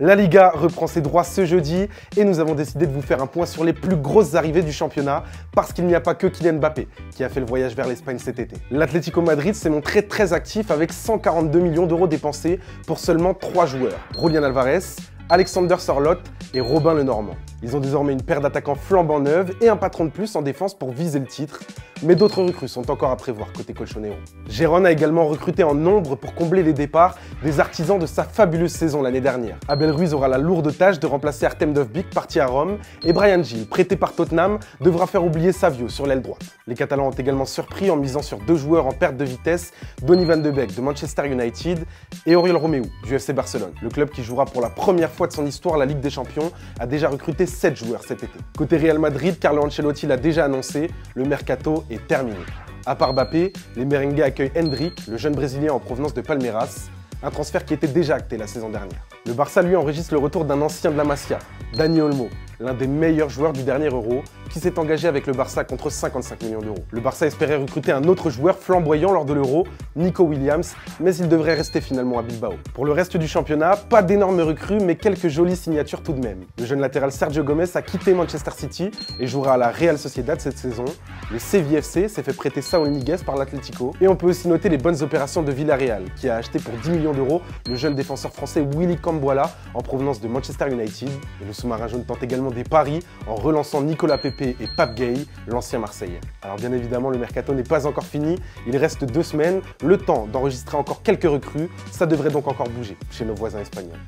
La Liga reprend ses droits ce jeudi et nous avons décidé de vous faire un point sur les plus grosses arrivées du championnat parce qu'il n'y a pas que Kylian Mbappé qui a fait le voyage vers l'Espagne cet été. L'Atlético Madrid s'est montré très actif avec 142 millions d'euros dépensés pour seulement 3 joueurs. Julián Álvarez, Alexander Sørloth et Robin Lenormand. Ils ont désormais une paire d'attaquants flambant neuves et un patron de plus en défense pour viser le titre. Mais d'autres recrues sont encore à prévoir côté Colchonero. Gérone a également recruté en nombre pour combler les départs des artisans de sa fabuleuse saison l'année dernière. Abel Ruiz aura la lourde tâche de remplacer Artem Dovbyk parti à Rome et Bryan Gil, prêté par Tottenham, devra faire oublier Savio sur l'aile droite. Les Catalans ont également surpris en misant sur 2 joueurs en perte de vitesse, Donny van de Beek de Manchester United et Oriol Romeu du FC Barcelone. Le club qui jouera pour la première fois de son histoire la Ligue des Champions a déjà recruté 7 joueurs cet été. Côté Real Madrid, Carlo Ancelotti l'a déjà annoncé, le mercato est terminé. À part Mbappé, les merengues accueillent Endrick, le jeune Brésilien en provenance de Palmeiras, un transfert qui était déjà acté la saison dernière. Le Barça lui enregistre le retour d'un ancien de la Masia, Dani Olmo, l'un des meilleurs joueurs du dernier Euro, qui s'est engagé avec le Barça contre 55 millions d'euros. Le Barça espérait recruter un autre joueur flamboyant lors de l'Euro, Nico Williams, mais il devrait rester finalement à Bilbao. Pour le reste du championnat, pas d'énormes recrues, mais quelques jolies signatures tout de même. Le jeune latéral Sergio Gomez a quitté Manchester City et jouera à la Real Sociedad cette saison. Le Sevilla FC s'est fait prêter Saúl Ñíguez par l'Atlético. Et on peut aussi noter les bonnes opérations de Villarreal, qui a acheté pour 10 millions d'euros le jeune défenseur français Willy Camboila en provenance de Manchester United. Et le sous-marin jaune tente également des paris en relançant Nicolas Pepe et Pape Gueye, l'ancien Marseillais. Alors bien évidemment, le mercato n'est pas encore fini, il reste 2 semaines, le temps d'enregistrer encore quelques recrues, ça devrait donc encore bouger chez nos voisins espagnols.